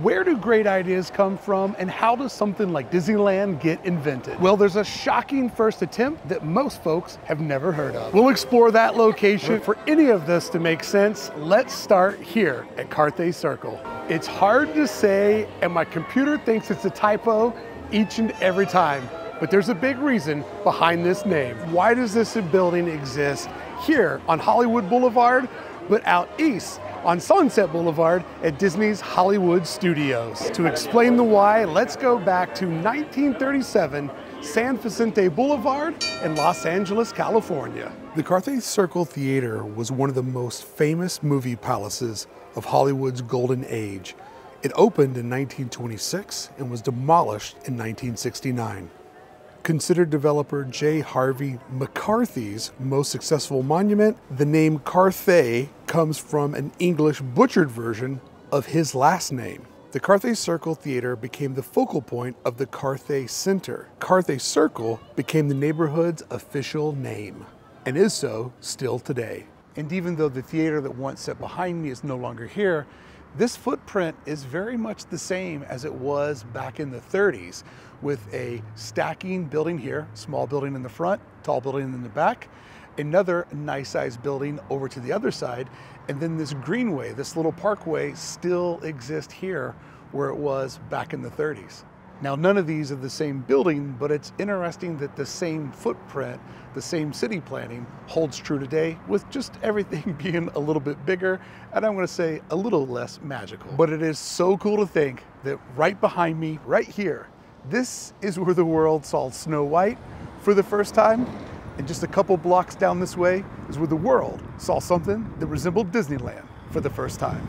Where do great ideas come from, and how does something like Disneyland get invented? Well, there's a shocking first attempt that most folks have never heard of. We'll explore that location. For any of this to make sense, let's start here at Carthay Circle. It's hard to say, and my computer thinks it's a typo each and every time, but there's a big reason behind this name. Why does this building exist here on Hollywood Boulevard, but out east on Sunset Boulevard at Disney's Hollywood Studios? To explain the why, let's go back to 1937, San Vicente Boulevard in Los Angeles, California. The Carthay Circle Theater was one of the most famous movie palaces of Hollywood's golden age. It opened in 1926 and was demolished in 1969. Considered developer J. Harvey McCarthy's most successful monument, the name Carthay comes from an English butchered version of his last name. The Carthay Circle Theater became the focal point of the Carthay Center. Carthay Circle became the neighborhood's official name, and is so still today. And even though the theater that once sat behind me is no longer here, this footprint is very much the same as it was back in the 30s, with a stacking building here, small building in the front, tall building in the back, another nice sized building over to the other side, and then this greenway, this little parkway, still exists here where it was back in the 30s. Now, none of these are the same building, but it's interesting that the same footprint, the same city planning holds true today, with just everything being a little bit bigger, and I'm gonna say a little less magical. But it is so cool to think that right behind me, right here, this is where the world saw Snow White for the first time, and just a couple blocks down this way is where the world saw something that resembled Disneyland for the first time.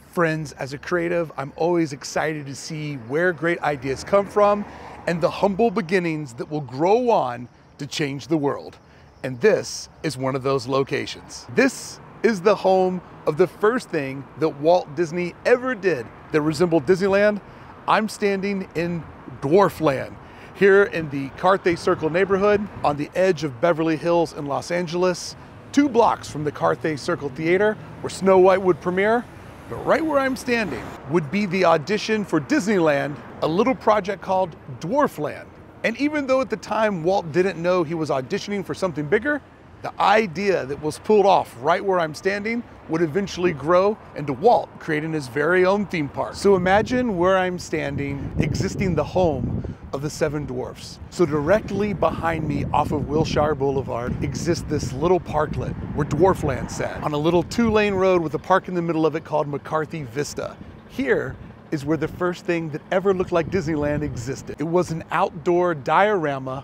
Friends, as a creative, I'm always excited to see where great ideas come from and the humble beginnings that will grow on to change the world. And this is one of those locations. This is the home of the first thing that Walt Disney ever did that resembled Disneyland. I'm standing in Dwarfland, here in the Carthay Circle neighborhood on the edge of Beverly Hills in Los Angeles, 2 blocks from the Carthay Circle Theater where Snow White would premiere. But right where I'm standing would be the audition for Disneyland, a little project called Dwarfland. And even though at the time Walt didn't know he was auditioning for something bigger, the idea that was pulled off right where I'm standing would eventually grow into Walt creating his very own theme park. So imagine where I'm standing existing the home of the 7 Dwarfs. So directly behind me off of Wilshire Boulevard exists this little parklet where Dwarfland sat, on a little 2-lane road with a park in the middle of it called McCarthy Vista. Here is where the first thing that ever looked like Disneyland existed. It was an outdoor diorama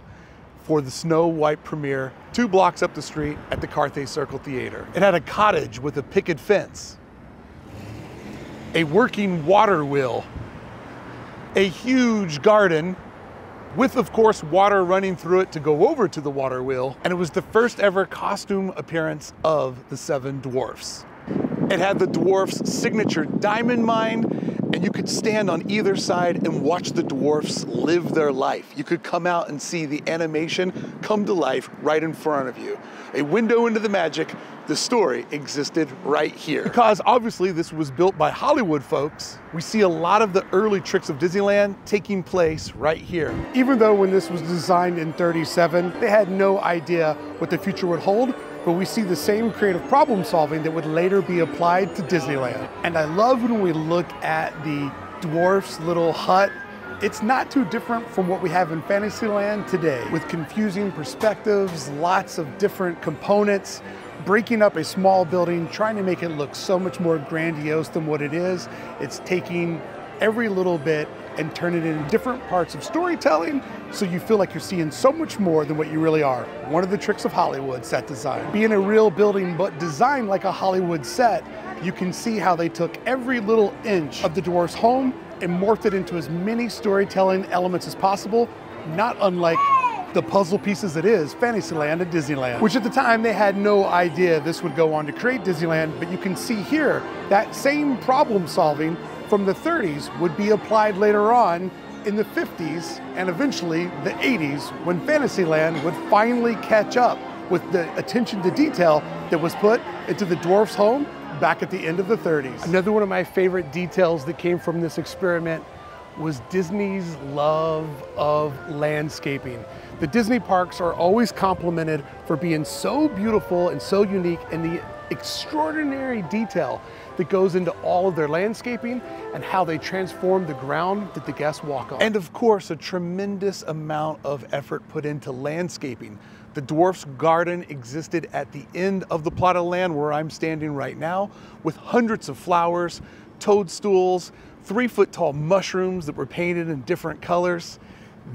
for the Snow White premiere 2 blocks up the street at the Carthay Circle Theater. It had a cottage with a picket fence, a working water wheel, a huge garden with, of course, water running through it to go over to the water wheel, and it was the first ever costume appearance of the 7 Dwarfs. It had the dwarfs' signature diamond mine, and you could stand on either side and watch the dwarfs live their life. You could come out and see the animation come to life right in front of you. A window into the magic. The story existed right here. Because obviously this was built by Hollywood folks, we see a lot of the early tricks of Disneyland taking place right here. Even though when this was designed in 37, they had no idea what the future would hold, but we see the same creative problem solving that would later be applied to Disneyland. And I love when we look at the dwarf's little hut. It's not too different from what we have in Fantasyland today, with confusing perspectives, lots of different components, breaking up a small building, trying to make it look so much more grandiose than what it is. It's taking every little bit and turning it into different parts of storytelling, so you feel like you're seeing so much more than what you really are. One of the tricks of Hollywood set design. Being a real building, but designed like a Hollywood set, you can see how they took every little inch of the dwarf's home and morphed it into as many storytelling elements as possible, not unlike the puzzle pieces it is Fantasyland and Disneyland, which at the time they had no idea this would go on to create Disneyland. But you can see here that same problem solving from the 30s would be applied later on in the 50s and eventually the 80s, when Fantasyland would finally catch up with the attention to detail that was put into the dwarf's home back at the end of the 30s. Another one of my favorite details that came from this experiment was Disney's love of landscaping. The Disney parks are always complimented for being so beautiful and so unique, and the extraordinary detail that goes into all of their landscaping and how they transform the ground that the guests walk on. And of course, a tremendous amount of effort put into landscaping. The dwarf's garden existed at the end of the plot of land where I'm standing right now, with hundreds of flowers, toadstools, 3-foot tall mushrooms that were painted in different colors.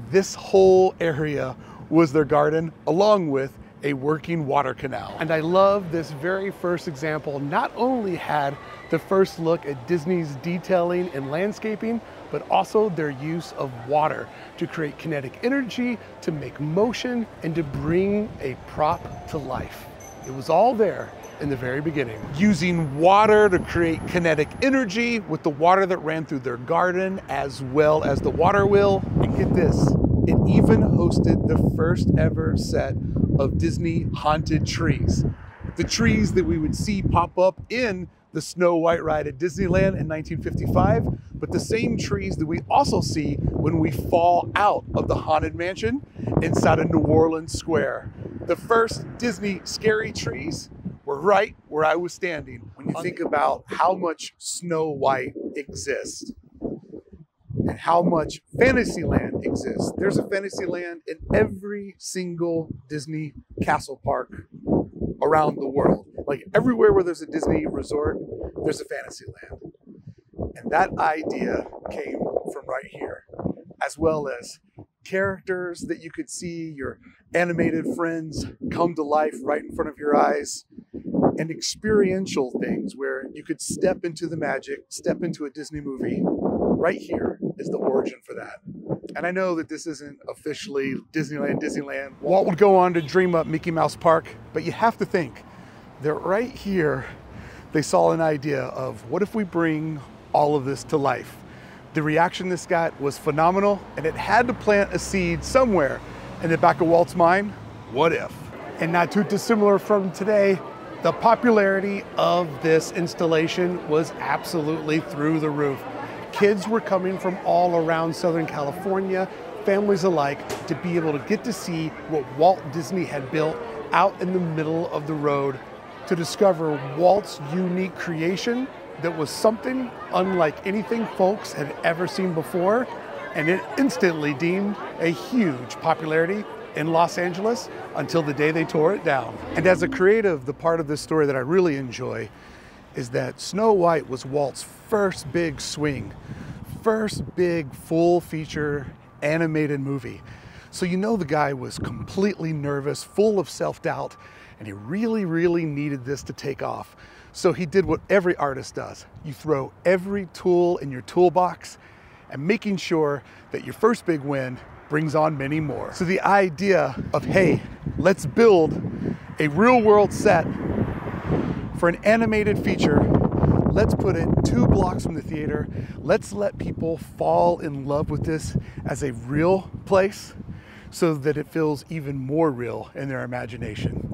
This whole area was their garden, along with a working water canal. And I love this very first example not only had the first look at Disney's detailing and landscaping, but also their use of water to create kinetic energy, to make motion, and to bring a prop to life. It was all there in the very beginning. Using water to create kinetic energy with the water that ran through their garden, as well as the water wheel. And get this, it even hosted the first ever set of Disney haunted trees. The trees that we would see pop up in the Snow White ride at Disneyland in 1955, but the same trees that we also see when we fall out of the Haunted Mansion inside of New Orleans Square. The first Disney scary trees were right where I was standing. When you think about how much Snow White exists and how much Fantasyland exists, there's a Fantasyland in every single Disney castle park around the world. Like everywhere where there's a Disney resort, there's a Fantasyland. And that idea came from right here, as well as characters that you could see your animated friends come to life right in front of your eyes, and experiential things where you could step into the magic, step into a Disney movie. Right here is the origin for that. And I know that this isn't officially Disneyland. Walt would go on to dream up Mickey Mouse Park, but you have to think that right here, they saw an idea of what if we bring all of this to life? The reaction this got was phenomenal, and it had to plant a seed somewhere in the back of Walt's mind. What if? And not too dissimilar from today, the popularity of this installation was absolutely through the roof. Kids were coming from all around Southern California, families alike, to be able to get to see what Walt Disney had built out in the middle of the road, to discover Walt's unique creation that was something unlike anything folks had ever seen before, and it instantly deemed a huge popularity in Los Angeles until the day they tore it down. And as a creative, the part of this story that I really enjoy is that Snow White was Walt's first big swing, first big full feature animated movie. So you know the guy was completely nervous, full of self-doubt, and he really, really needed this to take off. So he did what every artist does. You throw every tool in your toolbox and making sure that your first big win brings on many more. So the idea of, hey, let's build a real world set for an animated feature. Let's put it 2 blocks from the theater. Let's let people fall in love with this as a real place so that it feels even more real in their imagination.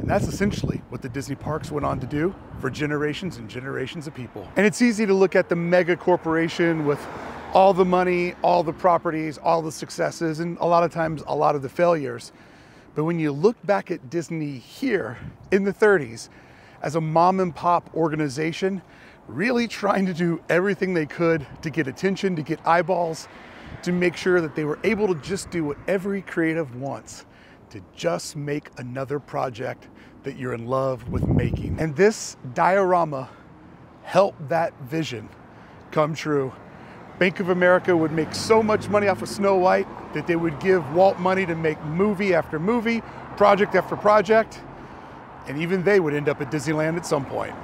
And that's essentially what the Disney parks went on to do for generations and generations of people. And it's easy to look at the mega corporation with all the money, all the properties, all the successes, and a lot of times a lot of the failures. But when you look back at Disney here in the 30s as a mom and pop organization, really trying to do everything they could to get attention, to get eyeballs, to make sure that they were able to just do what every creative wants, to just make another project that you're in love with making. And this diorama helped that vision come true. Bank of America would make so much money off of Snow White that they would give Walt money to make movie after movie, project after project, and even they would end up at Disneyland at some point.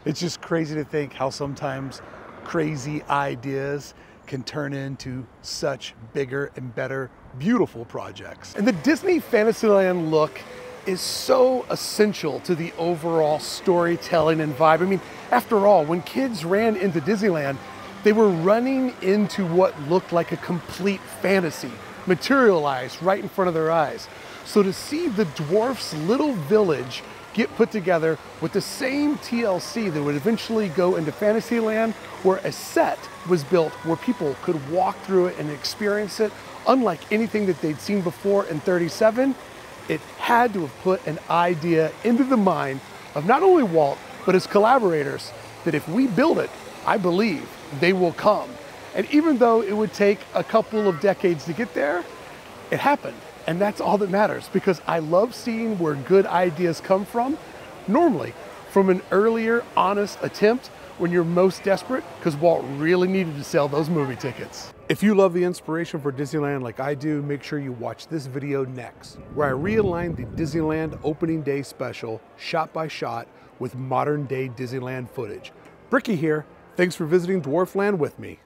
It's just crazy to think how sometimes crazy ideas can turn into such bigger and better, beautiful projects. And the Disney Fantasyland look is so essential to the overall storytelling and vibe. I mean, after all, when kids ran into Disneyland, they were running into what looked like a complete fantasy, materialized right in front of their eyes. So to see the dwarf's little village get put together with the same TLC that would eventually go into Fantasyland, where a set was built where people could walk through it and experience it unlike anything that they'd seen before in 37. It had to have put an idea into the mind of not only Walt, but his collaborators, that if we build it, I believe they will come. And even though it would take a couple of decades to get there, it happened. And that's all that matters, because I love seeing where good ideas come from, normally from an earlier, honest attempt when you're most desperate, because Walt really needed to sell those movie tickets. If you love the inspiration for Disneyland like I do, make sure you watch this video next, where I realign the Disneyland opening day special shot by shot with modern day Disneyland footage. Brickey here, thanks for visiting Dwarfland with me.